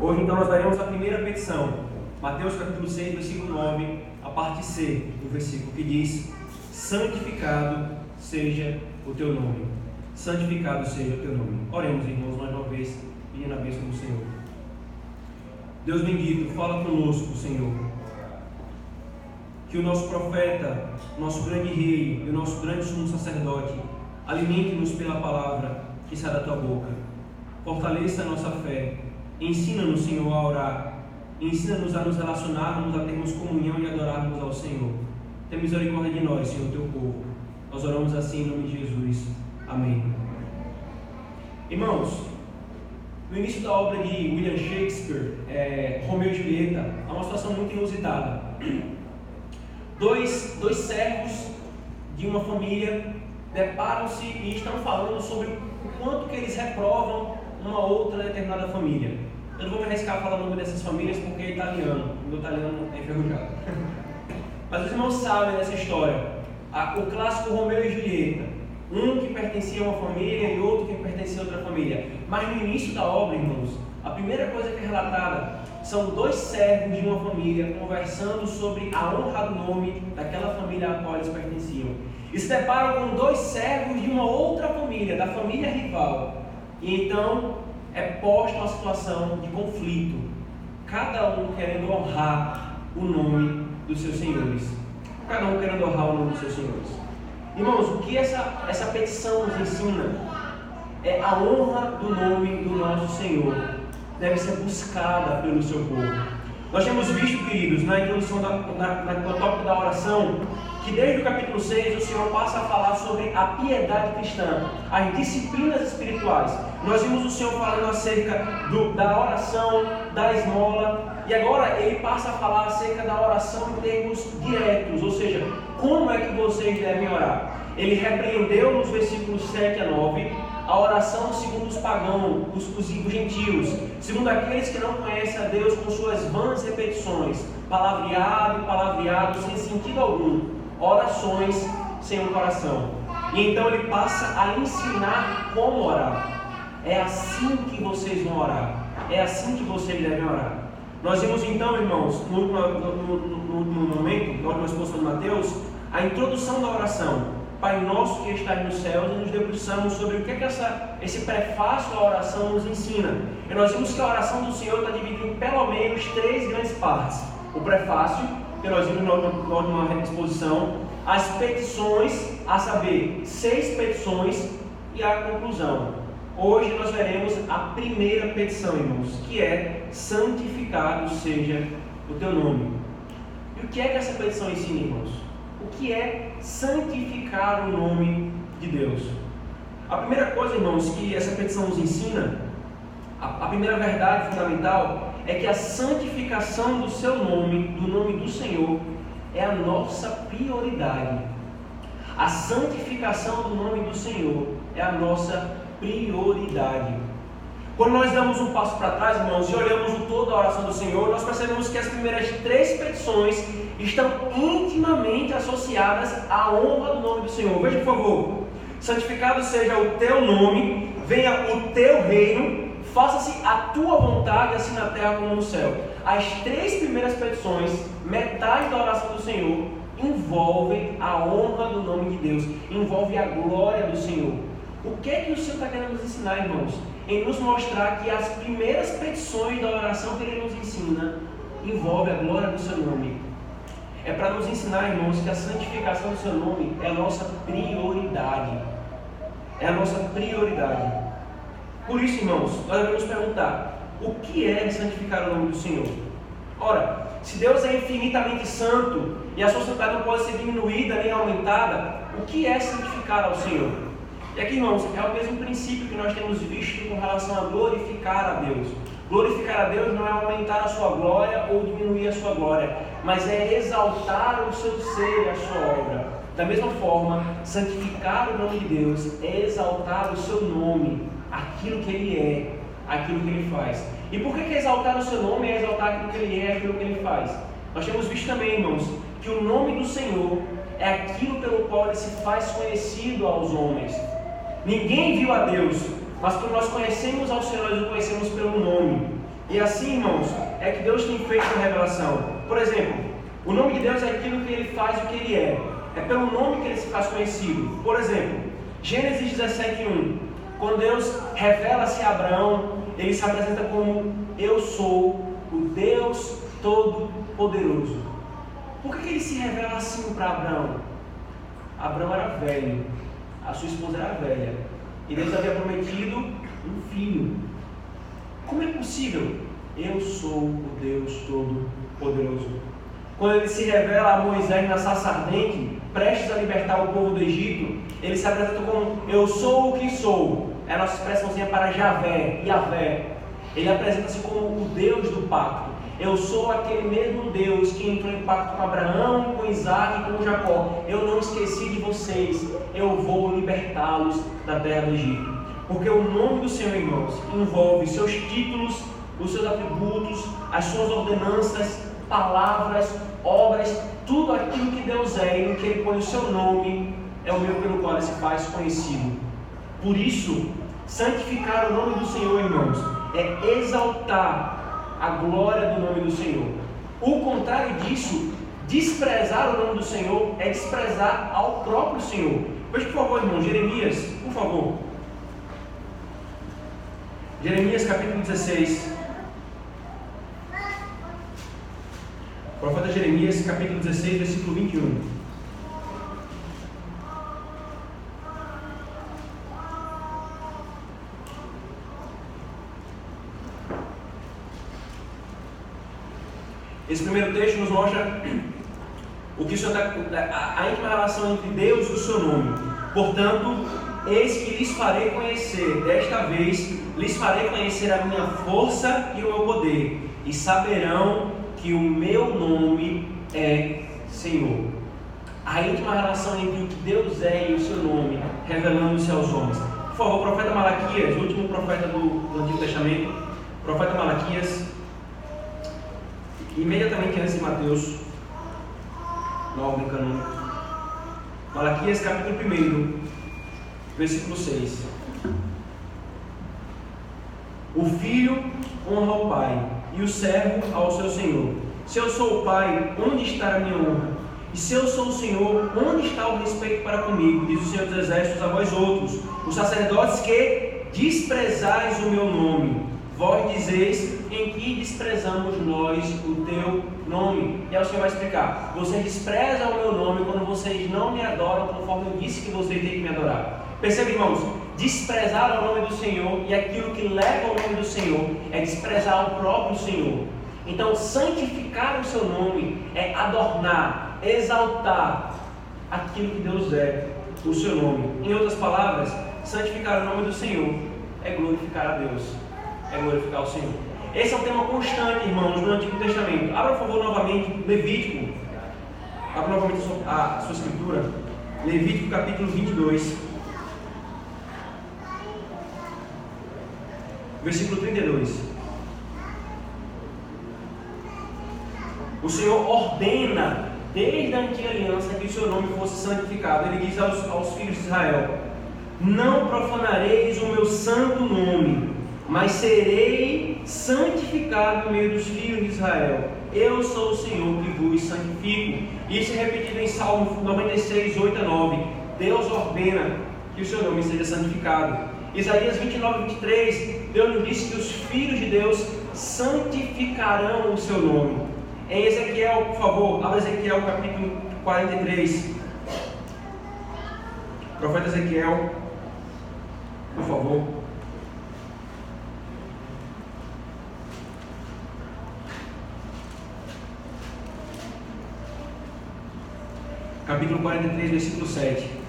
Hoje então nós daremos a primeira petição, Mateus capítulo 6, versículo 9, a parte C do versículo, que diz: santificado seja o teu nome. Santificado seja o teu nome. Oremos, irmãos, mais uma vez, pedindo a bênção do Senhor. Deus bendito, fala conosco, Senhor. Que o nosso profeta, nosso grande rei e o nosso grande sumo sacerdote alimente-nos pela palavra que sai da tua boca. Fortaleça a nossa fé. Ensina-nos, Senhor, a orar. Ensina-nos a nos relacionarmos, a termos comunhão e adorarmos ao Senhor. Tenha misericórdia de nós, Senhor, teu povo. Nós oramos assim em nome de Jesus. Amém. Irmãos, no início da obra de William Shakespeare, Romeu e Julieta, há uma situação muito inusitada. Dois servos de uma família deparam-se e estão falando sobre o quanto que eles reprovam uma outra determinada família. Eu não vou me arriscar a falar o nome dessas famílias porque é italiano, o meu italiano é enferrujado. Mas os irmãos sabem dessa história, o clássico Romeu e Julieta, um que pertencia a uma família e outro que pertencia a outra família. Mas no início da obra, irmãos, a primeira coisa que é relatada são dois servos de uma família conversando sobre a honra do nome daquela família a qual eles pertenciam. E se deparam com dois servos de uma outra família, da família rival. E então é posta uma situação de conflito, cada um querendo honrar o nome dos seus senhores. Cada um querendo honrar o nome dos seus senhores. Irmãos, o que essa petição nos ensina é a honra do nome do nosso Senhor deve ser buscada pelo seu povo. Nós temos visto, queridos, na introdução do tópico da oração, que desde o capítulo 6 o Senhor passa a falar sobre a piedade cristã, as disciplinas espirituais. Nós vimos o Senhor falando acerca da oração, da esmola, e agora ele passa a falar acerca da oração em termos diretos, ou seja, como é que vocês devem orar. Ele repreendeu nos versículos 7 a 9 a oração segundo os pagãos, os gentios, segundo aqueles que não conhecem a Deus, com suas vãs repetições, palavreado, sem sentido algum, orações sem um coração. E então ele passa a ensinar como orar. É assim que vocês vão orar, é assim que vocês devem orar. Nós vimos então, irmãos, no último momento, na última exposição de Mateus, a introdução da oração. Pai nosso que estás nos céus, e nos debruçamos sobre o que esse prefácio à oração nos ensina. E nós vimos que a oração do Senhor está dividida em pelo menos 3 grandes partes. O prefácio, que nós vimos na última exposição, as petições, a saber, 6 petições, e a conclusão. Hoje nós veremos a primeira petição, irmãos, que é: santificado seja o teu nome. E o que é que essa petição ensina, irmãos? O que é santificar o nome de Deus? A primeira coisa, irmãos, que essa petição nos ensina, a primeira verdade fundamental, é que a santificação do seu nome, do nome do Senhor, é a nossa prioridade. A santificação do nome do Senhor é a nossa prioridade. Quando nós damos um passo para trás, irmãos, e olhamos o todo da oração do Senhor, nós percebemos que as primeiras 3 petições estão intimamente associadas à honra do nome do Senhor. Veja, por favor: santificado seja o teu nome, venha o teu reino, faça-se a tua vontade, assim na terra como no céu. As 3 primeiras petições, metade da oração do Senhor, envolvem a honra do nome de Deus, envolve a glória do Senhor. O que é que o Senhor está querendo nos ensinar, irmãos? Em nos mostrar que as primeiras petições da oração que Ele nos ensina envolvem a glória do seu nome. É para nos ensinar, irmãos, que a santificação do seu nome é a nossa prioridade. É a nossa prioridade. Por isso, irmãos, nós devemos perguntar: o que é santificar o nome do Senhor? Ora, se Deus é infinitamente santo e a sua santidade não pode ser diminuída nem aumentada, o que é santificar ao Senhor? E aqui, irmãos, é o mesmo princípio que nós temos visto com relação a glorificar a Deus. Glorificar a Deus não é aumentar a sua glória ou diminuir a sua glória, mas é exaltar o seu ser e a sua obra. Da mesma forma, santificar o nome de Deus é exaltar o seu nome, aquilo que Ele é, aquilo que Ele faz. E por que exaltar o seu nome é exaltar aquilo que Ele é, aquilo que Ele faz? Nós temos visto também, irmãos, que o nome do Senhor é aquilo pelo qual Ele se faz conhecido aos homens. Ninguém viu a Deus, mas quando nós conhecemos ao Senhor, nós o conhecemos pelo nome. E assim, irmãos, é que Deus tem feito a revelação. Por exemplo, o nome de Deus é aquilo que Ele faz e o que Ele é. É pelo nome que Ele se faz conhecido. Por exemplo, Gênesis 17:1. Quando Deus revela-se a Abraão, Ele se apresenta como: eu sou o Deus Todo-Poderoso. Por que Ele se revela assim para Abraão? Abraão era velho, a sua esposa era velha, e Deus havia prometido um filho. Como é possível? Eu sou o Deus Todo-Poderoso. Quando Ele se revela a Moisés na sarça ardente, prestes a libertar o povo do Egito, Ele se apresenta como: eu sou o que sou. É a nossa expressãozinha para Javé, Yavé. Ele apresenta-se como o Deus do pacto. Eu sou aquele mesmo Deus que entrou em pacto com Abraão, com Isaac e com Jacó. Eu não esqueci de vocês. Eu vou libertá-los da terra do Egito. Porque o nome do Senhor, irmãos, envolve seus títulos, os seus atributos, as suas ordenanças, palavras, obras, tudo aquilo que Deus é e no que Ele põe o seu nome é o meio pelo qual Ele se faz conhecido. Por isso, santificar o nome do Senhor, irmãos, é exaltar a glória do nome do Senhor. O contrário disso, desprezar o nome do Senhor é desprezar ao próprio Senhor. Veja, por favor, irmão, Jeremias, por favor. Jeremias capítulo 16. Profeta Jeremias capítulo 16, versículo 21. Esse primeiro texto nos mostra o que a íntima relação entre Deus e o seu nome. Portanto, eis que lhes farei conhecer, desta vez lhes farei conhecer a minha força e o meu poder, e saberão que o meu nome é Senhor. A íntima relação entre o que Deus é e o seu nome, revelando-se aos homens. Por favor, o profeta Malaquias, o último profeta do Antigo Testamento, profeta Malaquias, imediatamente antes de Mateus, na ordem canônica. Malaquias capítulo 1, versículo 6. O filho honra o pai, e o servo ao seu senhor. Se eu sou o pai, onde está a minha honra? E se eu sou o Senhor, onde está o respeito para comigo? Diz o Senhor dos Exércitos a vós outros, os sacerdotes que desprezais o meu nome. Vós dizeis: em que desprezamos nós o teu nome? E aí o Senhor vai explicar: vocês desprezam o meu nome quando vocês não me adoram conforme eu disse que vocês têm que me adorar. Perceba, irmãos, desprezar o nome do Senhor e aquilo que leva ao nome do Senhor é desprezar o próprio Senhor. Então, santificar o seu nome é adornar, exaltar aquilo que Deus é, o seu nome. Em outras palavras, santificar o nome do Senhor é glorificar a Deus, é glorificar o Senhor. Esse é um tema constante, irmãos, no Antigo Testamento. Abra, por favor, novamente Levítico. Abra novamente a sua escritura. Levítico capítulo 22. Versículo 32. O Senhor ordena, desde a antiga aliança, que o seu nome fosse santificado. Ele diz aos filhos de Israel: não profanareis o meu santo nome, mas serei santificado no meio dos filhos de Israel. Eu sou o Senhor que vos santifico. Isso é repetido em Salmo 96, 8 a 9. Deus ordena que o seu nome seja santificado. Isaías 29, 23, Deus nos disse que os filhos de Deus santificarão o seu nome. Em Ezequiel, por favor, abra Ezequiel capítulo 43. Profeta Ezequiel, por favor. Capítulo 43, versículo 7.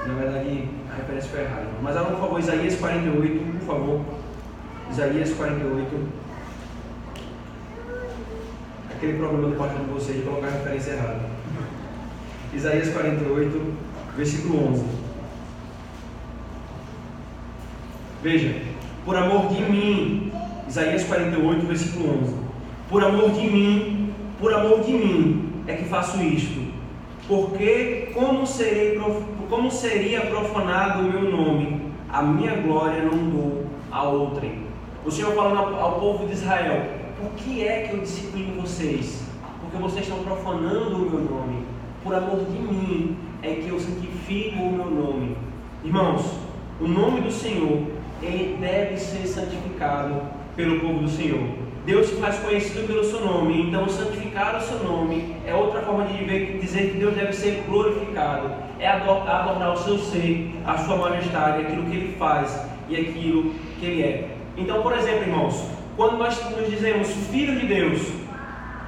Na verdade, a referência foi errada. Mas agora, por favor, Isaías 48, por favor. Isaías 48. Aquele problema do partido de vocês de colocar a referência errada. Isaías 48, versículo 11. Veja: por amor de mim, Isaías 48, versículo 11. por amor de mim é que faço isto. Porque como seria profanado o meu nome, a minha glória não dou a outrem. O Senhor falando ao povo de Israel: por que é que eu disciplino vocês? Porque vocês estão profanando o meu nome. Por amor de mim é que eu santifico o meu nome. Irmãos, o nome do Senhor, ele deve ser santificado pelo povo do Senhor. Deus se faz conhecido pelo seu nome, então santificar o seu nome é outra forma de dizer que Deus deve ser glorificado, é adornar o seu ser, a sua majestade, aquilo que ele faz e aquilo que ele é. Então, por exemplo, irmãos, quando nós nos dizemos filho de Deus,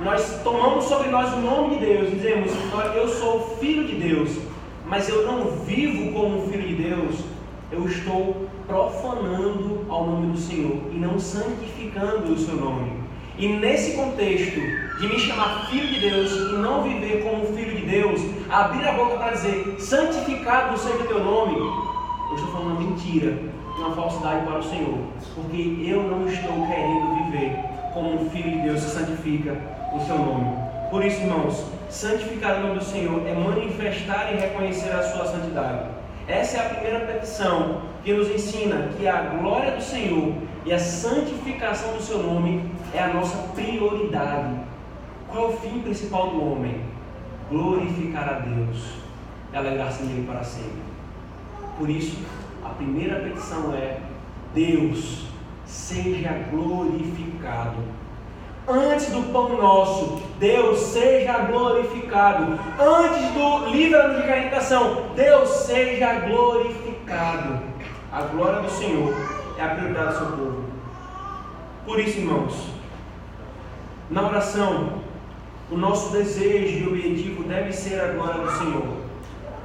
nós tomamos sobre nós o nome de Deus, dizemos: eu sou filho de Deus, mas eu não vivo como filho de Deus, eu estou profanando ao nome do Senhor e não santificando o seu nome. E nesse contexto de me chamar filho de Deus e não viver como filho de Deus, abrir a boca para dizer santificado seja o teu nome, eu estou falando uma mentira, uma falsidade para o Senhor, porque eu não estou querendo viver como um filho de Deus que santifica o seu nome. Por isso, irmãos, santificar o nome do Senhor é manifestar e reconhecer a sua santidade. Essa é a primeira petição que nos ensina que a glória do Senhor e a santificação do seu nome é a nossa prioridade. Qual é o fim principal do homem? Glorificar a Deus e alegrar-se nele para sempre. Por isso, a primeira petição é: Deus seja glorificado. Antes do pão nosso, Deus seja glorificado. Antes do livro de caritação, Deus seja glorificado. A glória do Senhor é a prioridade do seu povo. Por isso, irmãos, na oração, o nosso desejo e objetivo deve ser a glória do Senhor.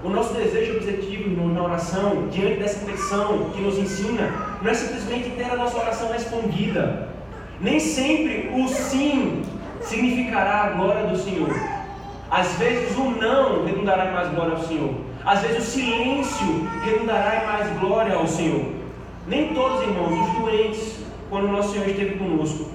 O nosso desejo e objetivo, irmãos, na oração, diante dessa petição que nos ensina, não é simplesmente ter a nossa oração respondida. Nem sempre o sim significará a glória do Senhor. Às vezes o não redundará em mais glória ao Senhor. Às vezes o silêncio redundará em mais glória ao Senhor. Nem todos, irmãos, os doentes, quando o nosso Senhor esteve conosco,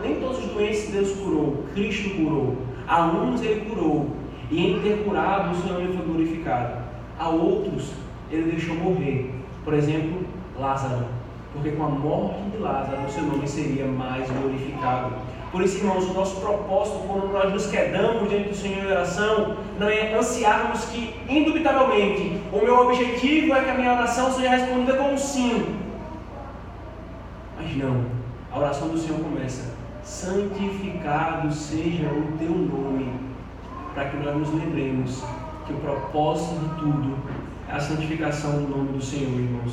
nem todos os doentes Deus curou, Cristo curou. A uns Ele curou, e em ter curado o seu nome foi glorificado. A outros Ele deixou morrer. Por exemplo, Lázaro. Porque com a morte de Lázaro, o seu nome seria mais glorificado. Por isso, irmãos, o nosso propósito, quando nós nos quedamos diante do Senhor em oração, não é ansiarmos que, indubitavelmente, o meu objetivo é que a minha oração seja respondida com um sim. Mas não, a oração do Senhor começa: santificado seja o teu nome, para que nós nos lembremos que o propósito de tudo é a santificação do nome do Senhor, irmãos.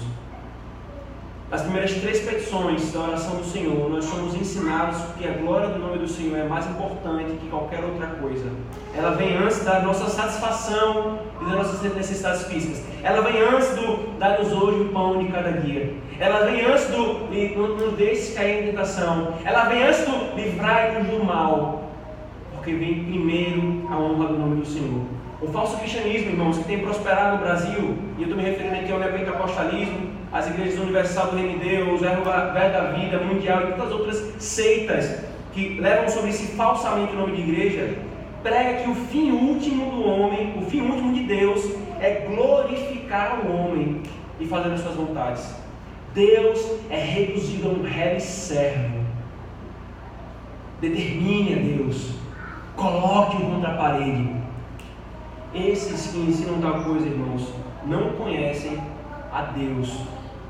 As primeiras 3 petições da oração do Senhor, nós somos ensinados que a glória do nome do Senhor é mais importante que qualquer outra coisa. Ela vem antes da nossa satisfação e das nossas necessidades físicas. Ela vem antes do dar-nos hoje o pão de cada dia. Ela vem antes do nos deixe cair em tentação. Ela vem antes do livrai-nos do mal. Porque vem primeiro a honra do nome do Senhor. O falso cristianismo, irmãos, que tem prosperado no Brasil, e eu estou me referindo aqui ao neopentecostalismo, as igrejas universal do Reino de Deus, o Verbo da Vida Mundial e tantas outras seitas que levam sobre si falsamente o nome de igreja, prega que o fim último do homem, o fim último de Deus, é glorificar o homem e fazer as suas vontades. Deus é reduzido a um réu servo. Determine a Deus, coloque-o contra a parede. Esses que ensinam tal coisa, irmãos, não conhecem a Deus,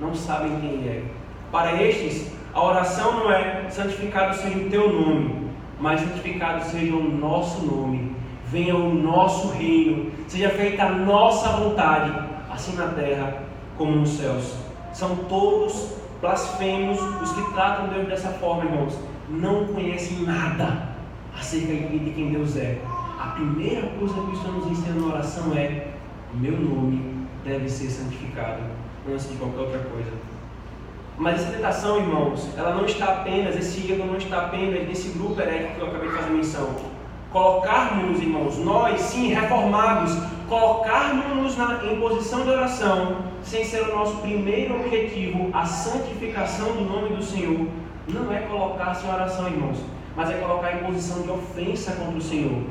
não sabem quem Ele é. Para estes, a oração não é santificado seja o teu nome, mas santificado seja o nosso nome, venha o nosso reino, seja feita a nossa vontade, assim na terra como nos céus. São todos blasfemos os que tratam Deus dessa forma, irmãos. Não conhecem nada acerca de quem Deus é. A primeira coisa que o Senhor nos ensina na oração é: meu nome deve ser santificado antes de qualquer outra coisa. Mas essa tentação, irmãos, ela não está apenas, esse erro não está apenas nesse grupo herético que eu acabei de fazer menção. Colocarmos, irmãos, nós sim, reformados, colocarmos-nos em posição de oração, sem ser o nosso primeiro objetivo, a santificação do nome do Senhor, não é colocar-se em oração, irmãos. mas é colocar em posição de ofensa contra o Senhor.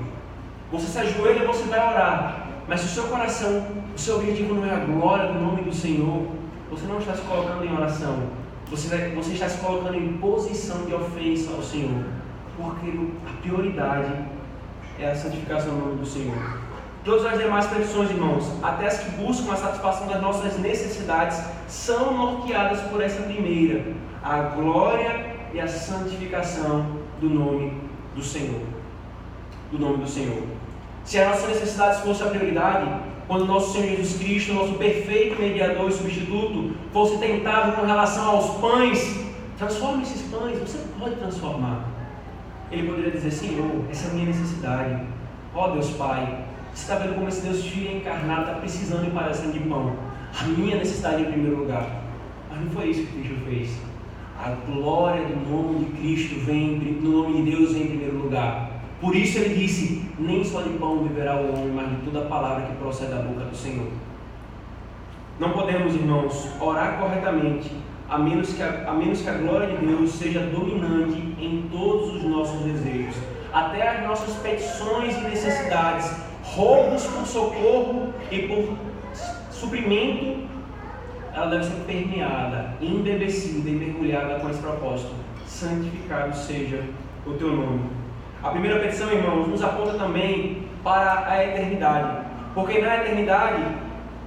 Você se ajoelha, você vai orar, mas se o seu coração, o seu objetivo não é a glória do nome do Senhor, você não está se colocando em oração, você está se colocando em posição de ofensa ao Senhor, porque a prioridade é a santificação do nome do Senhor. Todas as demais petições, irmãos, até as que buscam a satisfação das nossas necessidades, são norteadas por essa primeira, a glória e a santificação do nome do Senhor. Do nome do Senhor. Se as nossas necessidades fossem a prioridade, quando nosso Senhor Jesus Cristo, nosso perfeito mediador e substituto, fosse tentado com relação aos pães, transforme esses pães, você pode transformar. Ele poderia dizer: Senhor, essa é a minha necessidade. Ó Deus Pai, você está vendo como esse Deus Filho encarnado está precisando e parecendo de pão. A minha necessidade em primeiro lugar. Mas não foi isso que Cristo fez. A glória do nome de Cristo vem, do nome de Deus vem em primeiro lugar. Por isso ele disse: nem só de pão viverá o homem, mas de toda palavra que procede da boca do Senhor. Não podemos, irmãos, orar corretamente, a menos que a glória de Deus seja dominante em todos os nossos desejos. Até as nossas petições e necessidades, roubos por socorro e por suprimento, ela deve ser permeada, embebecida e mergulhada com esse propósito: santificado seja o teu nome. A primeira petição, irmãos, nos aponta também para a eternidade, porque na eternidade,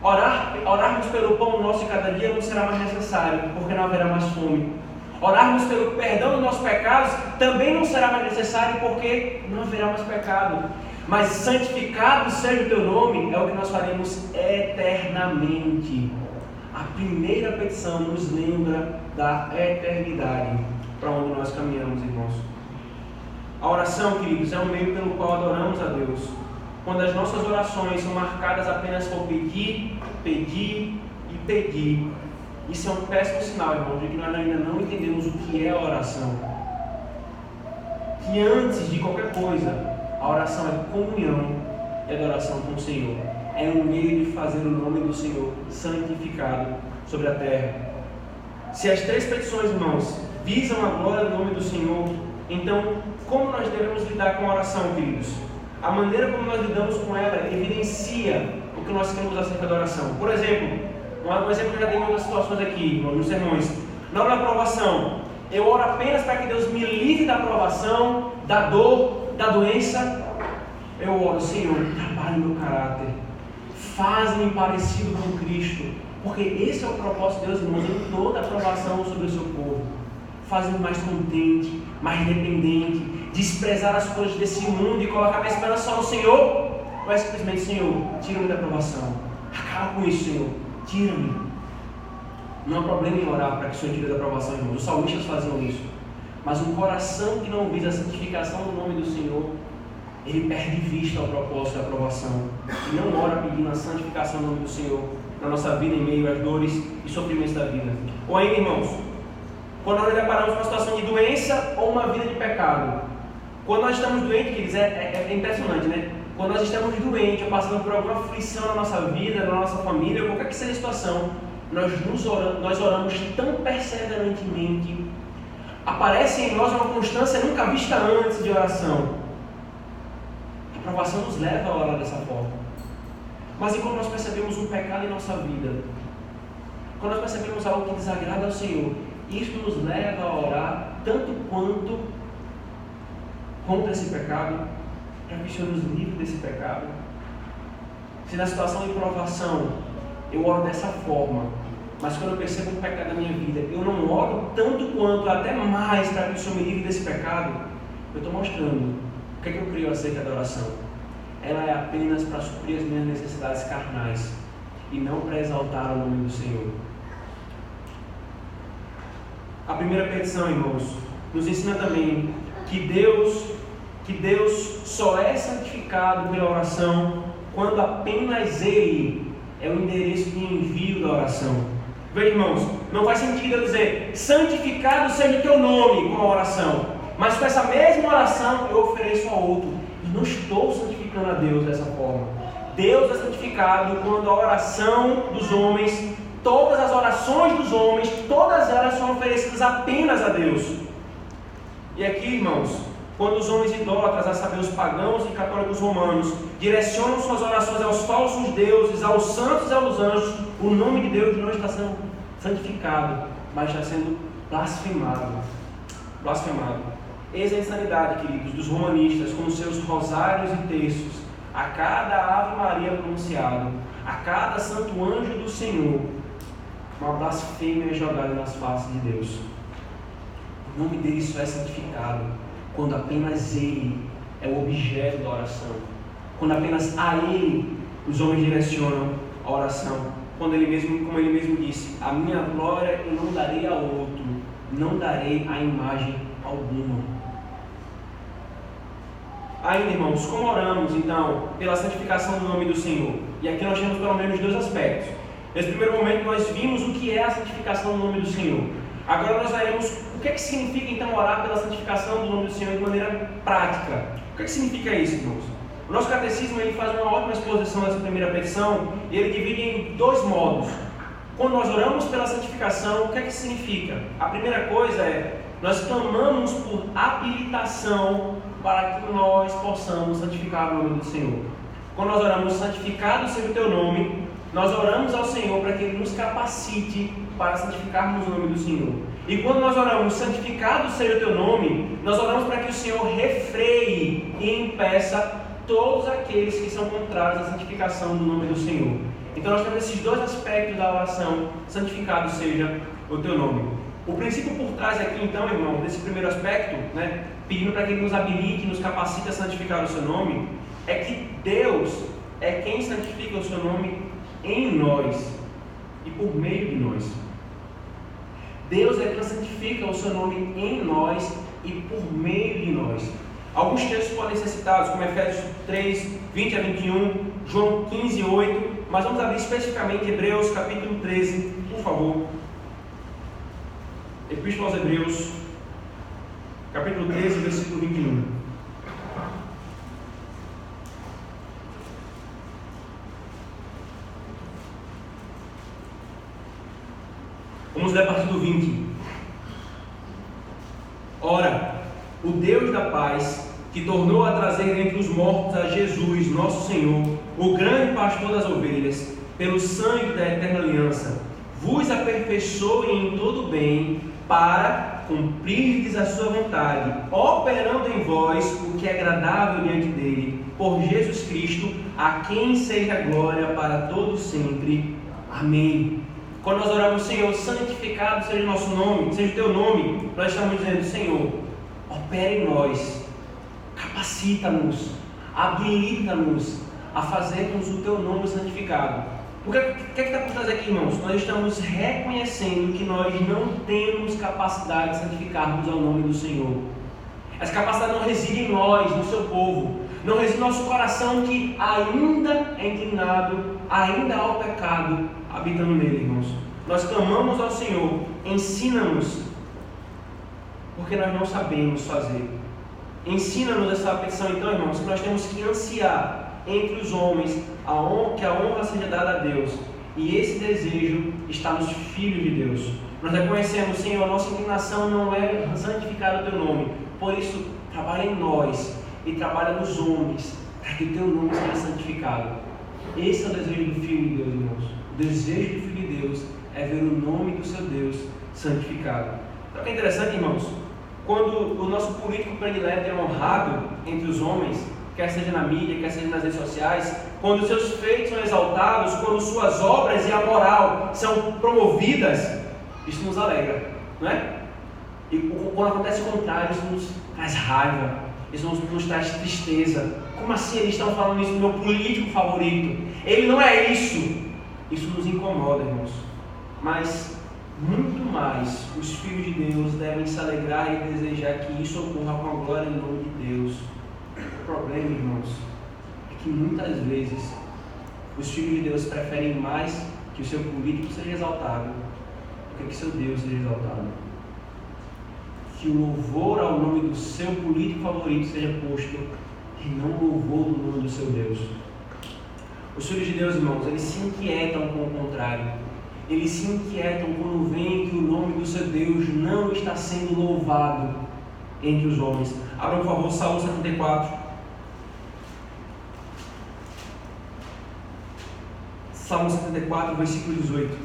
orarmos pelo pão nosso de cada dia não será mais necessário, porque não haverá mais fome. Orarmos pelo perdão dos nossos pecados também não será mais necessário, porque não haverá mais pecado. Mas santificado seja o teu nome é o que nós faremos eternamente. A primeira petição nos lembra da eternidade, para onde nós caminhamos, irmãos. A oração, queridos, é um meio pelo qual adoramos a Deus. Quando as nossas orações são marcadas apenas por pedir, pedir e pedir, isso é um péssimo sinal, irmãos, de que nós ainda não entendemos o que é a oração. Que antes de qualquer coisa, a oração é comunhão e adoração com o Senhor. É um meio de fazer o nome do Senhor santificado sobre a terra. Se as três petições, irmãos, visam a glória do nome do Senhor, então como nós devemos lidar com a oração, queridos? A maneira como nós lidamos com ela evidencia o que nós queremos acerca da oração. Por exemplo, um exemplo que eu já dei em outras situações aqui, nos sermões. Na hora da aprovação, eu oro apenas para que Deus me livre da aprovação, da dor, da doença. Eu oro: Senhor, trabalhe meu caráter, faz-me parecido com Cristo, porque esse é o propósito de Deus, irmãos, em toda a aprovação sobre o seu povo. Faz-me mais contente, mais dependente, desprezar as coisas desse mundo e colocar minha esperança só no Senhor. Ou é simplesmente: Senhor, tira-me da aprovação, acaba com isso, Senhor, tira-me. Não há problema em orar para que o Senhor tire da aprovação, irmãos. Os salmistas faziam isso. Mas um coração que não visa a santificação do nome do Senhor, ele perde vista ao propósito da aprovação. E não ora pedindo a santificação do nome do Senhor na nossa vida em meio às dores e sofrimentos da vida. Ou ainda, irmãos, quando nós deparamos com uma situação de doença ou uma vida de pecado. Quando nós estamos doentes, queridos, é impressionante, né? Quando nós estamos doentes ou passando por alguma aflição na nossa vida, na nossa família, qualquer que seja a situação, nós oramos tão perseverantemente. Aparece em nós uma constância nunca vista antes de oração. A aprovação nos leva a orar dessa forma. Mas e quando nós percebemos um pecado em nossa vida? Quando nós percebemos algo que desagrada ao Senhor, isso nos leva a orar tanto quanto contra esse pecado, para que o Senhor nos livre desse pecado. Se na situação de provação eu oro dessa forma, mas quando eu percebo um pecado na minha vida, eu não oro tanto quanto, até mais, para que o Senhor me livre desse pecado, eu estou mostrando o que é que eu creio acerca da oração. Ela é apenas para suprir as minhas necessidades carnais e não para exaltar o nome do Senhor. A primeira petição, irmãos, nos ensina também que Deus só é santificado pela oração quando apenas Ele é o endereço de envio da oração. Veja, irmãos, não faz sentido eu dizer: santificado seja o teu nome, com a oração, mas com essa mesma oração eu ofereço a outro. E não estou santificando a Deus dessa forma. Deus é santificado quando a oração dos homens, todas as orações dos homens, todas elas são oferecidas apenas a Deus. E aqui, irmãos, quando os homens idólatras, a saber, os pagãos e católicos romanos, direcionam suas orações aos falsos deuses, aos santos e aos anjos, o nome de Deus não está sendo santificado, mas está sendo blasfemado. Blasfemado. Eis a insanidade, queridos, dos romanistas, com seus rosários e terços, a cada Ave Maria pronunciado, a cada santo anjo do Senhor, uma blasfêmia jogada nas faces de Deus. O nome dele só é santificado quando apenas ele é o objeto da oração, quando apenas a ele os homens direcionam a oração, quando ele mesmo, como ele mesmo disse, a minha glória eu não darei a outro, não darei a imagem alguma. Ainda, irmãos, como oramos então pela santificação do nome do Senhor? E aqui nós temos pelo menos dois aspectos. Nesse primeiro momento nós vimos o que é a santificação do nome do Senhor. Agora nós veremos o que é que significa então orar pela santificação do nome do Senhor de maneira prática. O que é que significa isso, irmãos? O nosso catecismo ele faz uma ótima exposição dessa primeira petição e ele divide em dois modos. Quando nós oramos pela santificação, o que é que significa? A primeira coisa é, nós clamamos por habilitação para que nós possamos santificar o nome do Senhor. Quando nós oramos, santificado seja o teu nome, nós oramos ao Senhor para que Ele nos capacite para santificarmos o nome do Senhor. E quando nós oramos, santificado seja o teu nome, nós oramos para que o Senhor refreie e impeça todos aqueles que são contrários à santificação do nome do Senhor. Então nós temos esses dois aspectos da oração, santificado seja o teu nome. O princípio por trás aqui então, irmão, desse primeiro aspecto, pedindo para que Ele nos habilite, nos capacite a santificar o seu nome, é que Deus é quem santifica o seu nome em nós e por meio de nós. Deus é quem santifica o seu nome em nós e por meio de nós. Alguns textos podem ser citados, como Efésios 3, 20 a 21, João 15, 8, mas vamos abrir especificamente Hebreus capítulo 13, por favor. Epístola aos Hebreus, capítulo 13, versículo 21. Vamos ler a partir do 20. Ora, o Deus da paz, que tornou a trazer entre os mortos a Jesus, nosso Senhor, o grande pastor das ovelhas, pelo sangue da eterna aliança, vos aperfeiçoe em todo bem, para cumprirdes a sua vontade, operando em vós o que é agradável diante dele, por Jesus Cristo, a quem seja a glória para todos sempre. Amém. Quando nós oramos, Senhor, santificado seja o nosso nome, seja o teu nome, nós estamos dizendo, Senhor, opera em nós, capacita-nos, habilita-nos a fazermos o teu nome santificado. O que está por trás aqui, irmãos? Nós estamos reconhecendo que nós não temos capacidade de santificarmos ao nome do Senhor. Essa capacidade não reside em nós, no seu povo. Não reside no nosso coração que ainda é inclinado, ainda há o pecado habitando nele, irmãos. Nós clamamos ao Senhor, ensina-nos, porque nós não sabemos fazer. Ensina-nos essa petição, então, irmãos, que nós temos que ansiar entre os homens que a honra seja dada a Deus, e esse desejo está nos filhos de Deus. Nós reconhecemos, Senhor, a nossa inclinação não é santificar o teu nome, por isso trabalha em nós e trabalha nos homens para que o teu nome seja santificado. Esse é o desejo do Filho de Deus, irmãos. O desejo do Filho de Deus é ver o nome do seu Deus santificado. Então, o que é interessante, irmãos, quando o nosso político predileto é honrado entre os homens, quer seja na mídia, quer seja nas redes sociais, quando os seus feitos são exaltados, quando suas obras e a moral são promovidas, isso nos alegra, não é? E quando acontece o contrário, isso nos traz raiva, isso nos traz tristeza. Como assim eles estão falando isso do meu político favorito? Ele não é isso. Isso nos incomoda, irmãos. Mas muito mais os filhos de Deus devem se alegrar e desejar que isso ocorra com a glória e o nome de Deus. O problema, irmãos, é que muitas vezes os filhos de Deus preferem mais que o seu político seja exaltado do que seu Deus seja exaltado. Que o louvor ao nome do seu político favorito seja posto e não o louvor do nome do seu Deus. Os filhos de Deus, irmãos, eles se inquietam com o contrário. Eles se inquietam quando veem que o nome do seu Deus não está sendo louvado entre os homens. Abram, por favor, Salmo 74. Salmo 74, versículo 18.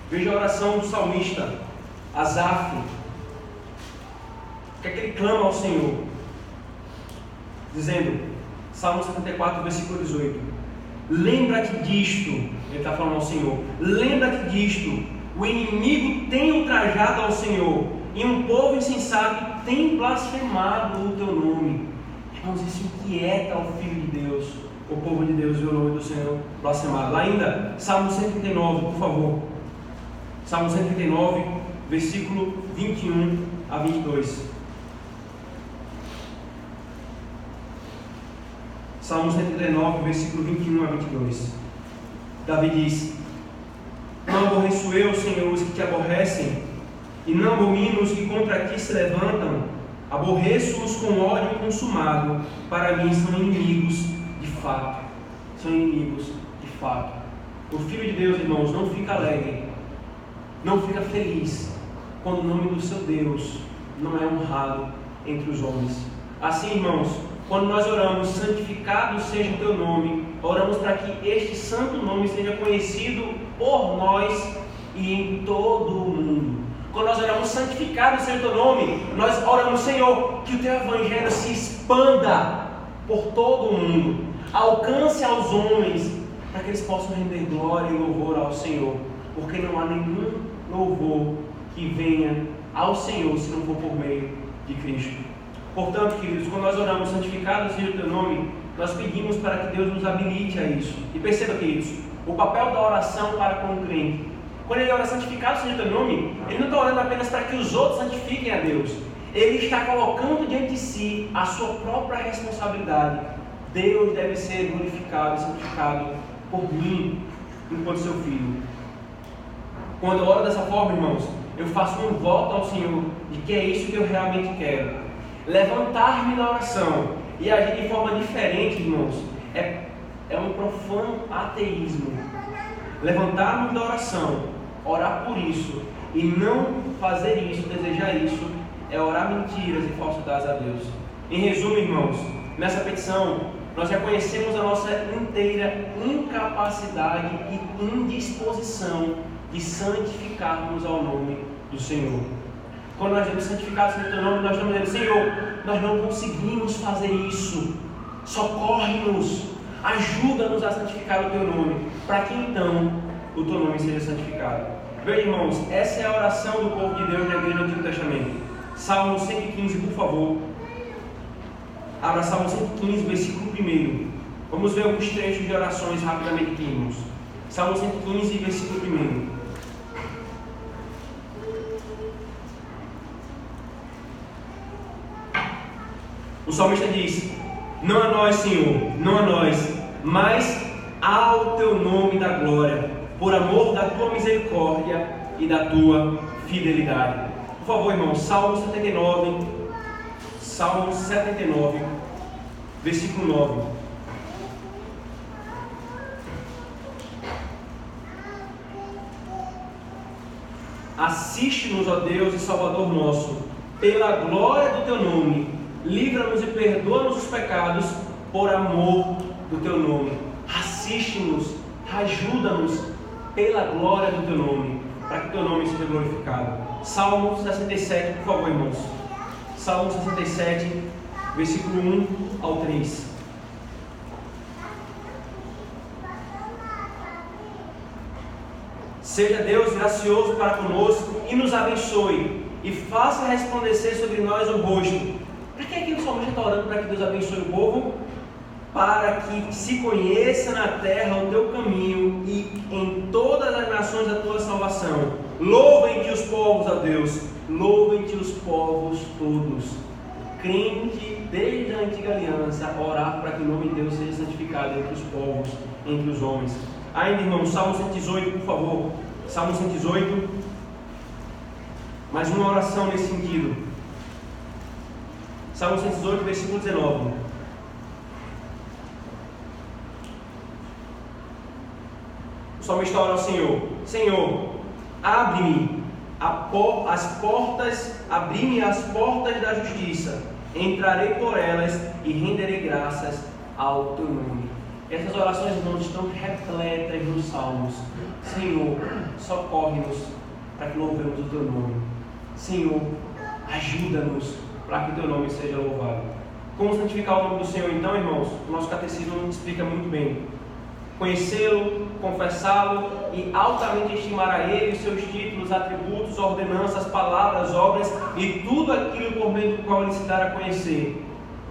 Veja a oração do salmista Asaf. O que é que ele clama ao Senhor? Dizendo, Salmo 74, versículo 18: lembra-te disto, ele está falando ao Senhor, lembra-te disto, o inimigo tem ultrajado ao Senhor, e um povo insensato tem blasfemado o teu nome. Irmãos, isso inquieta ao Filho de Deus, o povo de Deus, e o nome do Senhor blasfemado. Lá ainda, Salmo 139, por favor. Salmo 139, versículo 21 a 22. Salmo 139, versículo 21 a 22. Davi diz: não aborreço eu, Senhor, os que te aborrecem, e não abomino os que contra ti se levantam. Aborreço-os com ódio consumado, para mim são inimigos de fato. São inimigos de fato. O Filho de Deus, irmãos, não fica alegre, não fica feliz, quando o nome do seu Deus não é honrado entre os homens. Assim, irmãos, quando nós oramos, santificado seja o teu nome, oramos para que este santo nome seja conhecido por nós e em todo o mundo. Quando nós oramos, santificado seja o teu nome, nós oramos, Senhor, que o teu evangelho se expanda por todo o mundo, alcance aos homens, para que eles possam render glória e louvor ao Senhor, porque não há nenhum louvor que venha ao Senhor se não for por meio de Cristo. Portanto, queridos, quando nós oramos, santificado seja o teu nome, nós pedimos para que Deus nos habilite a isso. E perceba, queridos, o papel da oração para com o crente, quando ele ora santificado seja o teu nome, ele não está orando apenas para que os outros santifiquem a Deus, ele está colocando diante de si a sua própria responsabilidade. Deus deve ser glorificado e santificado por mim, enquanto seu filho. Quando eu oro dessa forma, irmãos, eu faço um voto ao Senhor de que é isso que eu realmente quero. Levantar-me na oração e agir de forma diferente, irmãos, é um profano ateísmo. Levantar-nos da oração, orar por isso e não fazer isso, desejar isso, é orar mentiras e falsidades a Deus. Em resumo, irmãos, nessa petição, nós reconhecemos a nossa inteira incapacidade e indisposição de santificarmos ao nome do Senhor. Quando nós dizemos santificados no teu nome, nós estamos dizendo, Senhor, nós não conseguimos fazer isso, socorre-nos, ajuda-nos a santificar o teu nome, para que então o teu nome seja santificado. Veja, irmãos, essa é a oração do povo de Deus na igreja do Antigo Testamento. Salmo 115, por favor. Abra Salmo 115, versículo 1. Vamos ver alguns trechos de orações rapidamente aqui, irmãos. Salmo 115, versículo 1. O salmista diz: não a nós, Senhor, não a nós, mas ao teu nome da glória, por amor da tua misericórdia e da tua fidelidade. Por favor, irmão, Salmo 79, versículo 9. Assiste-nos, ó Deus e Salvador nosso, pela glória do teu nome, livra-nos e perdoa-nos os pecados, por amor do teu nome. Assiste-nos, ajuda-nos, pela glória do teu nome, para que o teu nome seja glorificado. Salmo 67, por favor, irmãos. Salmo 67, versículo 1 ao 3. Seja Deus gracioso para conosco e nos abençoe, e faça resplandecer sobre nós o rosto. Para que aqui o salmista está orando para que Deus abençoe o povo? Para que se conheça na terra o teu caminho e em todas as nações a tua salvação. Louvem-te os povos, ó Deus, louvem-te os povos todos. Crente desde a antiga aliança, orar para que o nome de Deus seja santificado entre os povos, entre os homens. Ainda, irmãos, Salmo 118, por favor. Salmo 118. Mais uma oração nesse sentido. Salmo 118, versículo 19. O salmista ora ao Senhor: Senhor, Abre-me as portas, abri-me as portas da justiça, entrarei por elas e renderei graças ao teu nome. Essas orações, irmãos, estão repletas nos Salmos. Senhor, socorre-nos para que louvemos o teu nome. Senhor, ajuda-nos para que o teu nome seja louvado. Como santificar o nome do Senhor, então, irmãos? O nosso catecismo explica muito bem. Conhecê-lo, confessá-lo e altamente estimar a Ele, os seus títulos, atributos, ordenanças, palavras, obras e tudo aquilo por meio do qual Ele se dará a conhecer.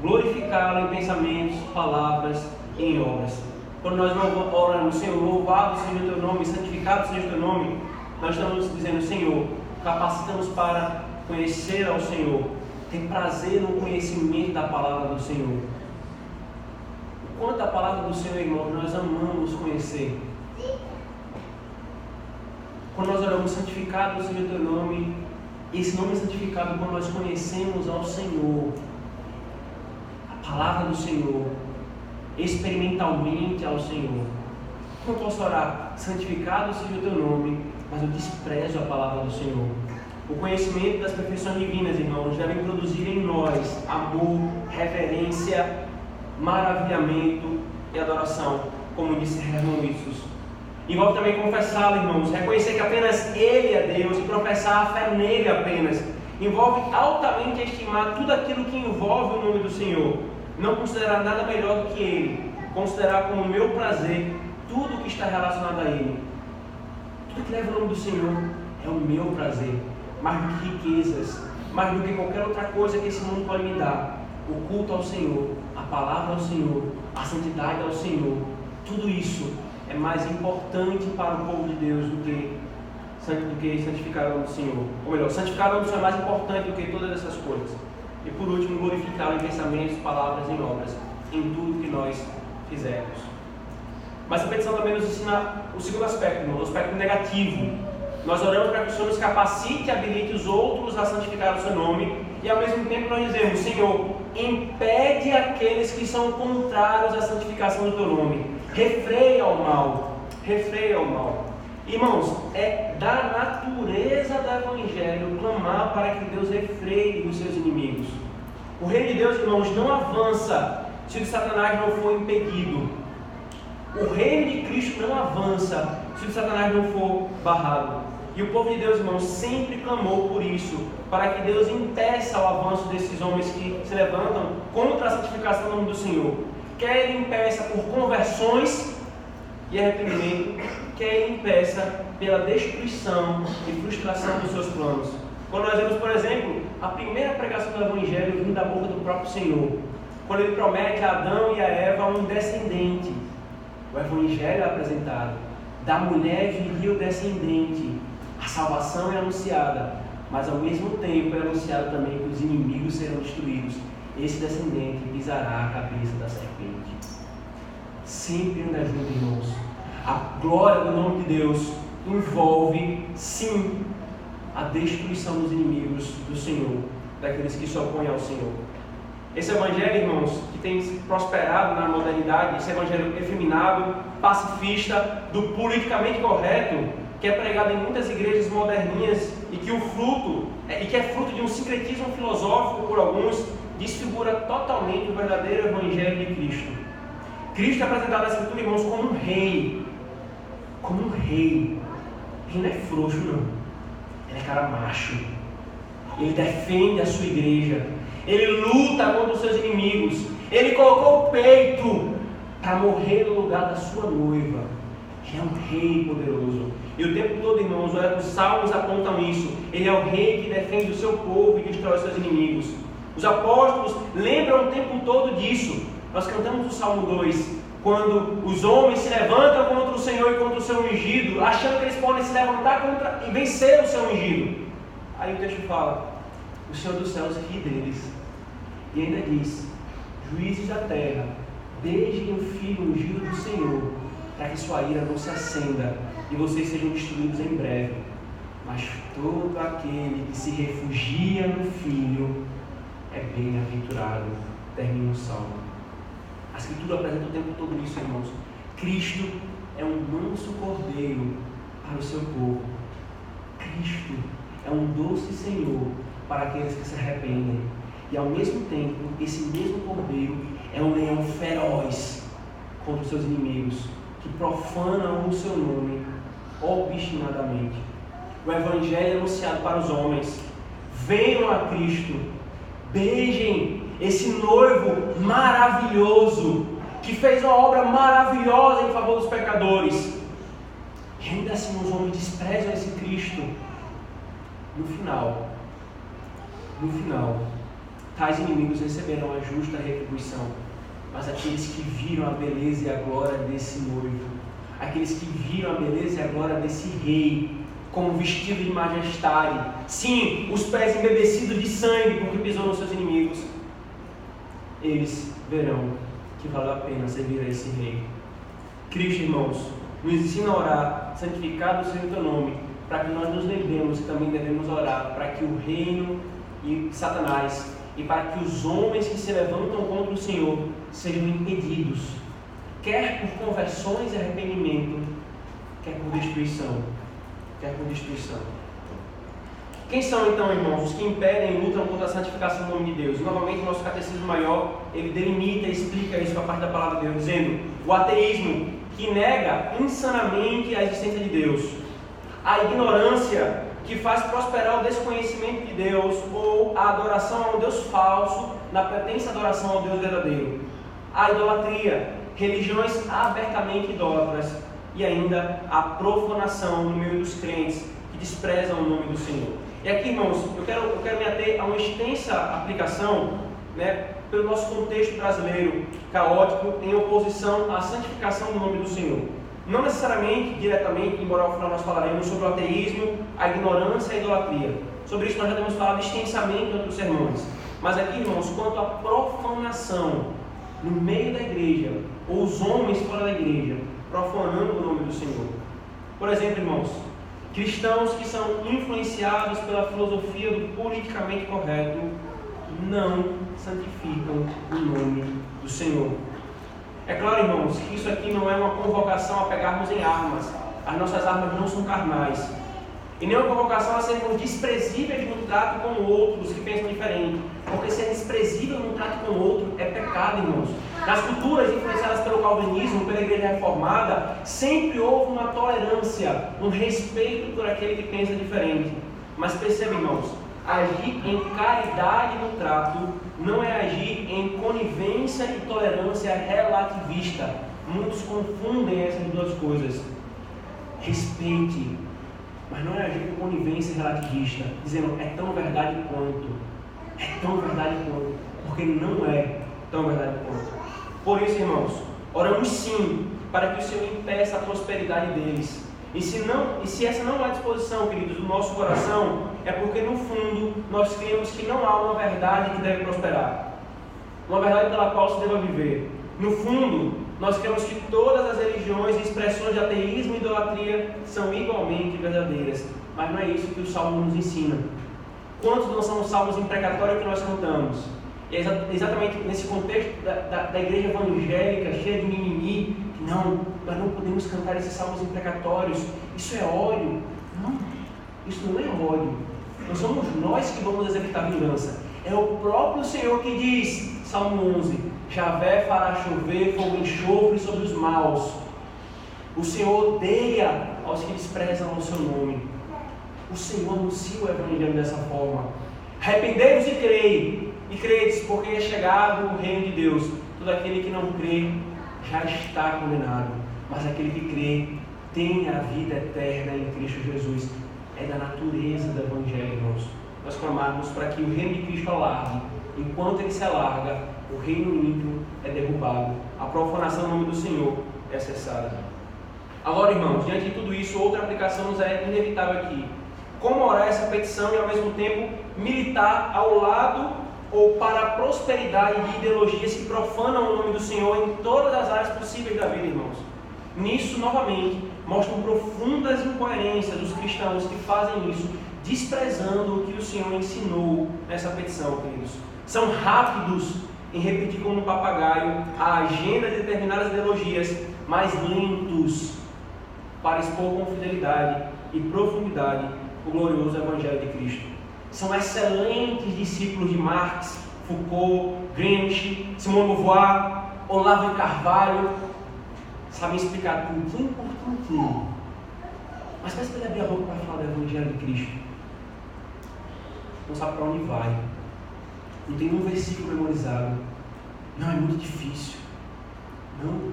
Glorificá-lo em pensamentos, palavras e em obras. Quando nós oramos, Senhor, louvado seja o teu nome, santificado seja o teu nome, nós estamos dizendo, Senhor, capacitamos para conhecer ao Senhor, ter prazer no conhecimento da palavra do Senhor. Quanto à palavra do Senhor, irmão, nós amamos conhecer. Quando nós oramos, santificado seja o teu nome, esse nome é santificado quando nós conhecemos ao Senhor, a palavra do Senhor, experimentalmente ao Senhor. Como eu posso orar? Santificado seja o teu nome, mas eu desprezo a palavra do Senhor. O conhecimento das perfeições divinas, irmãos, deve produzir em nós amor, reverência, maravilhamento e adoração, como disse Hermann Wissos. Envolve também confessá-lo, irmãos, reconhecer que apenas Ele é Deus e professar a fé nele apenas. Envolve altamente estimar tudo aquilo que envolve o nome do Senhor. Não considerar nada melhor do que Ele. Considerar como meu prazer tudo que está relacionado a Ele. Tudo que leva o nome do Senhor é o meu prazer. Mais do que riquezas, mais do que qualquer outra coisa que esse mundo pode me dar. O culto ao Senhor, a palavra ao Senhor, a santidade ao Senhor. Tudo isso é mais importante para o povo de Deus do que santificar o nome do Senhor. Ou melhor, santificar o nome do Senhor é mais importante do que todas essas coisas. E por último, glorificá-lo em pensamentos, palavras e em obras, em tudo que nós fizermos. Mas a petição também nos ensina o segundo aspecto, irmão, o aspecto negativo. Nós oramos para que o Senhor nos capacite e habilite os outros a santificar o seu nome. E ao mesmo tempo nós dizemos, Senhor, impede aqueles que são contrários à santificação do teu nome. Refreia o mal. Refreia o mal. Irmãos, é da natureza do Evangelho clamar para que Deus refreie os seus inimigos. O reino de Deus, irmãos, não avança se o de Satanás não for impedido. O reino de Cristo não avança se o de Satanás não for barrado. E o povo de Deus, irmãos, sempre clamou por isso, para que Deus impeça o avanço desses homens que se levantam contra a santificação do nome do Senhor. Quer Ele impeça por conversões e arrependimento, quer Ele impeça pela destruição e frustração dos seus planos. Quando nós vemos, por exemplo, a primeira pregação do Evangelho vindo da boca do próprio Senhor, quando Ele promete a Adão e a Eva um descendente, o Evangelho é apresentado, da mulher viria o descendente, a salvação é anunciada, mas ao mesmo tempo é anunciado também que os inimigos serão destruídos. Esse descendente pisará a cabeça da serpente. Sempre anda junto, irmãos. A glória do nome de Deus envolve, sim, a destruição dos inimigos do Senhor, daqueles que se opõem ao Senhor. Esse evangelho, irmãos, que tem prosperado na modernidade, esse evangelho efeminado, pacifista, do politicamente correto, que é pregado em muitas igrejas moderninhas e que é fruto de um sincretismo filosófico por alguns, desfigura totalmente o verdadeiro evangelho de Cristo. Cristo é apresentado na Escritura, irmãos, como um rei. Como um rei. Ele não é frouxo, não. Ele é cara macho. Ele defende a sua igreja. Ele luta contra os seus inimigos. Ele colocou o peito para morrer no lugar da sua noiva. Ele é um rei poderoso. E o tempo todo, irmãos, os salmos apontam isso. Ele é o rei que defende o seu povo e destrói os seus inimigos. Os apóstolos lembram o tempo todo disso. Nós cantamos o Salmo 2, quando os homens se levantam contra o Senhor e contra o seu ungido, achando que eles podem se levantar contra e vencer o seu ungido. Aí o texto fala, o Senhor dos céus ri deles. E ainda diz, juízes da terra, deixem o filho ungido do Senhor, para que sua ira não se acenda e vocês sejam destruídos em breve. Mas todo aquele que se refugia no Filho é bem-aventurado. Termina o Salmo. A Escritura apresenta o tempo todo isso, irmãos. Cristo é um manso cordeiro para o seu povo. Cristo é um doce Senhor para aqueles que se arrependem. E ao mesmo tempo, esse mesmo Cordeiro é um leão feroz contra os seus inimigos, que profanam o seu nome obstinadamente. O Evangelho é anunciado para os homens: venham a Cristo, beijem esse noivo maravilhoso, que fez uma obra maravilhosa em favor dos pecadores. E ainda assim os homens desprezam esse Cristo. No final, tais inimigos receberão a justa retribuição. Mas aqueles que viram a beleza e a glória desse noivo, aqueles que viram a beleza e a glória desse rei, como vestido de majestade, sim, os pés embebecidos de sangue, porque pisou nos seus inimigos, eles verão que valeu a pena servir a esse rei. Cristo, irmãos, nos ensina a orar: santificado seja o teu nome, para que nós nos lembremos que também devemos orar para que o reino e Satanás, e para que os homens que se levantam contra o Senhor sejam impedidos, quer por conversões e arrependimento, quer por destruição. Quem são então, irmãos, os que impedem e lutam contra a santificação do nome de Deus? Novamente, o nosso catecismo maior, ele delimita e explica isso a parte da palavra de Deus, dizendo: o ateísmo, que nega insanamente a existência de Deus; a ignorância, que faz prosperar o desconhecimento de Deus, ou a adoração a um Deus falso, na pretensa adoração ao Deus verdadeiro; a idolatria, religiões abertamente idólatras; e ainda a profanação no meio dos crentes, que desprezam o nome do Senhor. E aqui, irmãos, eu quero me ater a uma extensa aplicação, pelo nosso contexto brasileiro caótico, em oposição à santificação do nome do Senhor. Não necessariamente, diretamente, embora ao final nós falaremos sobre o ateísmo, a ignorância e a idolatria. Sobre isso nós já temos falado extensamente em outros sermões. Mas aqui, irmãos, quanto à profanação no meio da igreja, ou os homens fora da igreja, profanando o nome do Senhor. Por exemplo, irmãos, cristãos que são influenciados pela filosofia do politicamente correto não santificam o nome do Senhor. É claro, irmãos, que isso aqui não é uma convocação a pegarmos em armas. As nossas armas não são carnais. E nem uma convocação a sermos desprezíveis no trato com outros que pensam diferente. Porque ser desprezível no trato com o outro é pecado, irmãos. Nas culturas influenciadas pelo calvinismo, pela igreja reformada, sempre houve uma tolerância, um respeito por aquele que pensa diferente. Mas perceba, irmãos, agir em caridade no trato não é agir em conivência e tolerância relativista. Muitos confundem essas duas coisas. Respeite, mas não é agir com conivência relativista, dizendo é tão verdade quanto. É tão verdade quanto. Porque não é tão verdade quanto. Por isso, irmãos, oramos sim para que o Senhor impeça a prosperidade deles. E se essa não é a disposição, queridos, do nosso coração, é porque no fundo nós cremos que não há uma verdade que deve prosperar, uma verdade pela qual se deva viver. No fundo, nós cremos que todas as religiões e expressões de ateísmo e idolatria são igualmente verdadeiras, mas não é isso que o Salmo nos ensina. Quantos não são os salmos imprecatórios que nós cantamos? E é exatamente nesse contexto da igreja evangélica, cheia de mimimi, que não, nós não podemos cantar esses salmos imprecatórios, isso é ódio. Não, isso não é ódio. Não somos nós que vamos executar vingança. É o próprio Senhor que diz, Salmo 11, Javé fará chover fogo e enxofre sobre os maus. O Senhor odeia aos que desprezam o seu nome. O Senhor anuncia o Evangelho dessa forma. Arrependei-vos e crei. E credes, porque é chegado o reino de Deus. Todo aquele que não crê já está condenado. Mas aquele que crê tem a vida eterna em Cristo Jesus. É da natureza do Evangelho, irmãos. Nós clamamos para que o reino de Cristo alargue. Enquanto ele se alarga, o reino ímpio é derrubado. A profanação do nome do Senhor é cessada. Agora, irmãos, diante de tudo isso, outra aplicação nos é inevitável aqui. Como orar essa petição e ao mesmo tempo militar ao lado ou para a prosperidade de ideologias que profanam o nome do Senhor em todas as áreas possíveis da vida, irmãos. Nisso, novamente, mostram profundas incoerências dos cristãos que fazem isso, desprezando o que o Senhor ensinou nessa petição, queridos. São rápidos em repetir como um papagaio a agenda de determinadas ideologias, mas lentos para expor com fidelidade e profundidade o glorioso Evangelho de Cristo. São excelentes discípulos de Marx, Foucault, Gramsci, Simone de Beauvoir, Olavo de Carvalho. Sabem explicar tudo por tudo. Mas parece que ele abrir a boca para falar do Evangelho de Cristo. Não sabe para onde vai. Não tem um versículo memorizado. Não, é muito difícil. Não.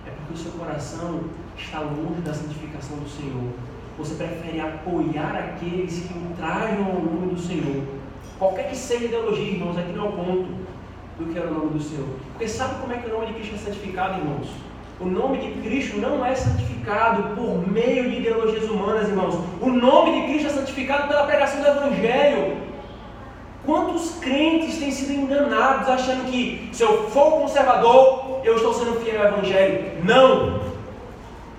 É porque o seu coração está longe da santificação do Senhor. Você prefere apoiar aqueles que ultrajam o nome do Senhor. Qualquer que seja a ideologia, irmãos, aqui não é o ponto do que era o nome do Senhor. Porque sabe como é que o nome de Cristo é santificado, irmãos? O nome de Cristo não é santificado por meio de ideologias humanas, irmãos. O nome de Cristo é santificado pela pregação do Evangelho. Quantos crentes têm sido enganados achando que se eu for conservador, eu estou sendo fiel ao Evangelho? Não!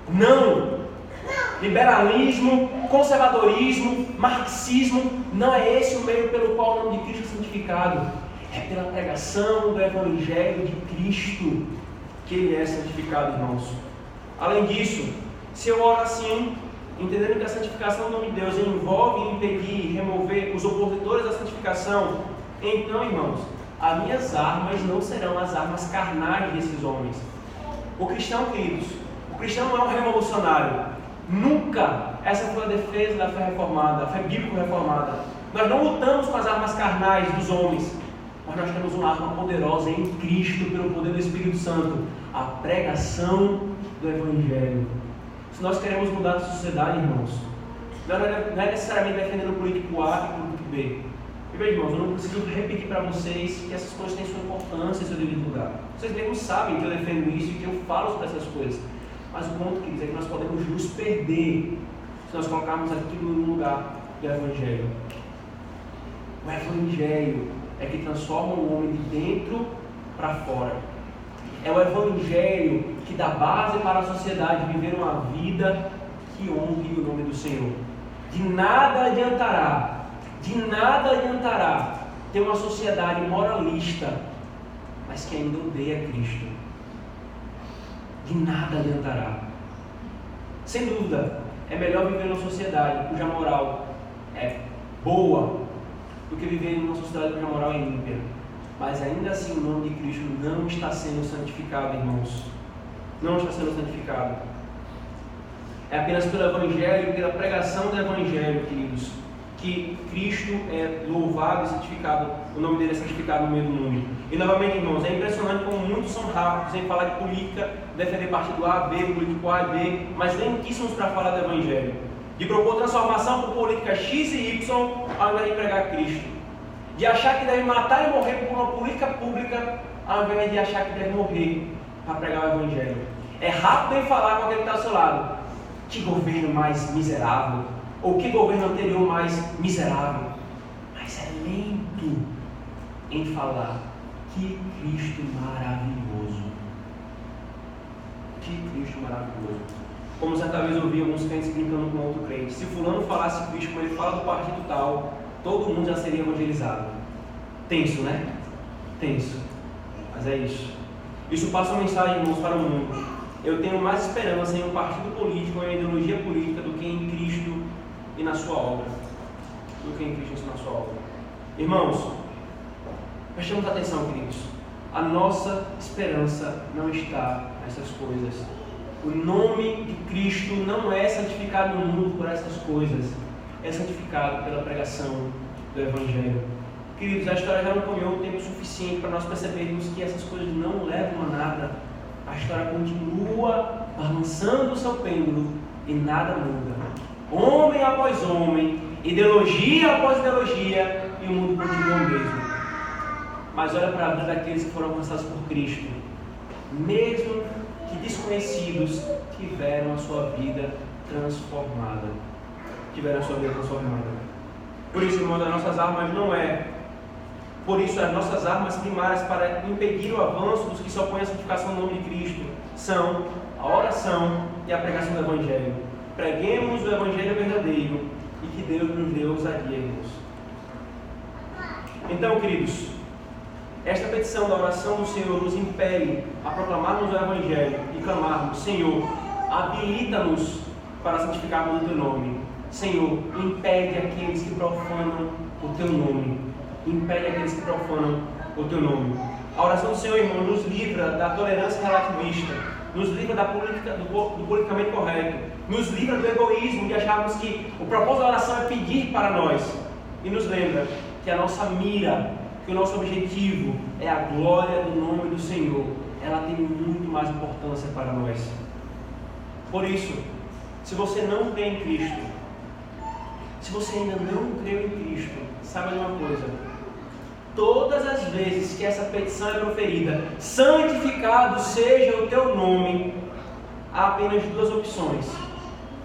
Não! Liberalismo, conservadorismo, marxismo, não é esse o meio pelo qual o nome de Cristo é santificado. É pela pregação do Evangelho de Cristo que ele é santificado, irmãos. Além disso, se eu oro assim, entendendo que a santificação do nome de Deus envolve impedir, remover os opositores da santificação, então, irmãos, as minhas armas não serão as armas carnais desses homens. O cristão, queridos, o cristão não é um revolucionário. Nunca essa foi a defesa da fé reformada, a fé bíblica reformada. Nós não lutamos com as armas carnais dos homens, mas nós temos uma arma poderosa em Cristo, pelo poder do Espírito Santo, a pregação do Evangelho. Se nós queremos mudar a sociedade, irmãos, não é necessariamente defendendo o político A e o político B. E veja, irmãos, eu não preciso repetir para vocês que essas coisas têm sua importância e seu devido lugar. Vocês mesmos sabem que eu defendo isso e que eu falo sobre essas coisas. Mas o ponto que diz é que nós podemos nos perder se nós colocarmos aquilo no lugar do Evangelho. O Evangelho é que transforma o homem de dentro para fora. É o Evangelho que dá base para a sociedade viver uma vida que honre o nome do Senhor. De nada adiantará ter uma sociedade moralista, mas que ainda odeia Cristo. De nada adiantará. Sem dúvida, é melhor viver numa sociedade cuja moral é boa do que viver numa sociedade cuja moral é ímpia. Mas ainda assim o nome de Cristo não está sendo santificado, irmãos. Não está sendo santificado. É apenas pelo Evangelho e pela pregação do Evangelho, queridos, que Cristo é louvado e santificado, o nome dele é santificado no meio do mundo. E novamente, irmãos, é impressionante como muitos são rápidos em falar de política, defender partido A, B, político A e B, mas lentíssimos para falar do Evangelho. De propor transformação por política X e Y, ao invés de pregar Cristo. De achar que deve matar e morrer por uma política pública, ao invés de achar que deve morrer para pregar o Evangelho. É rápido em falar com aquele que está ao seu lado. Que governo mais miserável, ou que governo anterior mais miserável. Mas é lento em falar. Que Cristo maravilhoso. Que Cristo maravilhoso. Como certa vez eu ouvi alguns crentes brincando com outro crente. Se fulano falasse Cristo como ele fala do partido tal, todo mundo já seria evangelizado. Tenso, né? Tenso. Mas é isso. Isso passa uma mensagem, irmãos, para o mundo. Eu tenho mais esperança em um partido político, em uma ideologia política, do que em Cristo e na sua obra. Do que em Cristo e na sua obra. Irmãos, prestemos atenção, queridos. A nossa esperança não está nessas coisas. O nome de Cristo não é santificado no mundo por essas coisas. É santificado pela pregação do Evangelho. Queridos, a história já não caminhou tempo suficiente para nós percebermos que essas coisas não levam a nada. A história continua balançando o seu pêndulo e nada muda. Homem após homem, ideologia após ideologia, e o mundo continua o mesmo. Mas olha para a vida daqueles que foram alcançados por Cristo. Mesmo que desconhecidos, tiveram a sua vida transformada. Por isso, irmãos, as nossas armas não é. Por isso, as nossas armas primárias para impedir o avanço dos que se opõem à santificação do nome de Cristo são a oração e a pregação do Evangelho. Preguemos o Evangelho verdadeiro e que Deus nos dê ousadia, irmãos. Então, queridos, esta petição da oração do Senhor nos impele a proclamarmos o Evangelho e clamarmos: Senhor, habilita-nos para santificarmos o Teu nome. Senhor, impede aqueles que profanam o Teu nome. Impede aqueles que profanam o Teu nome. A oração do Senhor, irmão, nos livra da tolerância relativista, nos livra do politicamente correto, nos livra do egoísmo de acharmos que o propósito da oração é pedir para nós, e nos lembra que a nossa mira, que o nosso objetivo é a glória do nome do Senhor. Ela tem muito mais importância para nós. Por isso, se você não crê em Cristo, se você ainda não creu em Cristo, saiba de uma coisa: todas as vezes que essa petição é proferida, santificado seja o teu nome, há apenas duas opções.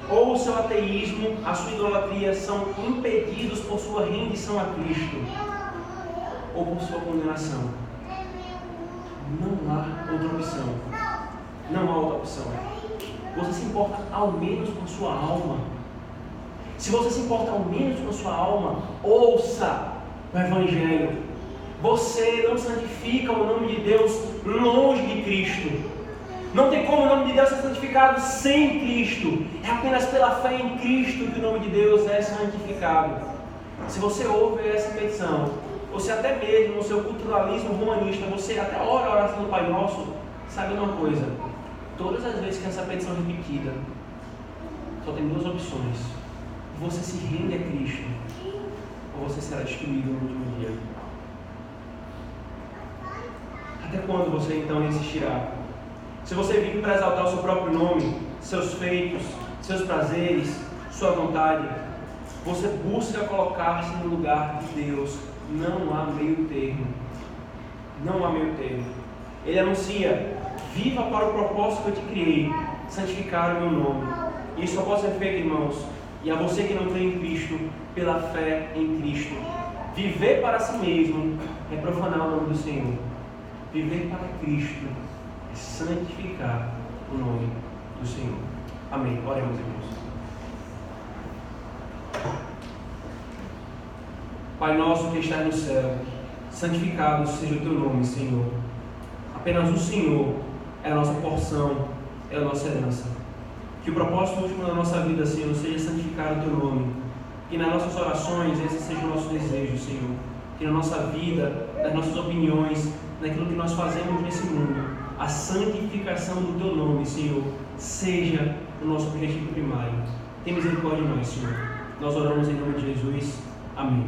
Ou o seu ateísmo, a sua idolatria são impedidos por sua rendição a Cristo, ou por sua condenação. Não há outra opção. Não há outra opção. Você se importa ao menos com sua alma? Se você se importa ao menos com sua alma, ouça o Evangelho. Você não santifica o nome de Deus longe de Cristo. Não tem como o nome de Deus ser santificado sem Cristo. É apenas pela fé em Cristo que o nome de Deus é santificado. Se você ouve essa petição, você até mesmo no seu culturalismo romanista, você até ora a oração do Pai Nosso, sabe uma coisa: todas as vezes que essa petição é repetida, só tem duas opções. Você se rende a Cristo, ou você será destruído no último dia. Até quando você então insistirá? Se você vive para exaltar o seu próprio nome, seus feitos, seus prazeres, sua vontade, você busca colocar-se no lugar de Deus. Não há meio termo. Não há meio termo. Ele anuncia: viva para o propósito que eu te criei, santificar o meu nome. Isso só pode ser feito, irmãos, e a você que não crê em Cristo, pela fé em Cristo. Viver para si mesmo é profanar o nome do Senhor. Viver para Cristo é santificar o nome do Senhor. Amém. Oremos, irmãos. Pai nosso que estás no céu, santificado seja o teu nome, Senhor. Apenas o Senhor é a nossa porção, é a nossa herança. Que o propósito último da nossa vida, Senhor, seja santificar o teu nome. Que nas nossas orações esse seja o nosso desejo, Senhor. Que na nossa vida, nas nossas opiniões, naquilo que nós fazemos nesse mundo, a santificação do teu nome, Senhor, seja o nosso objetivo primário. Tem misericórdia de nós, Senhor. Nós oramos em nome de Jesus. Amém.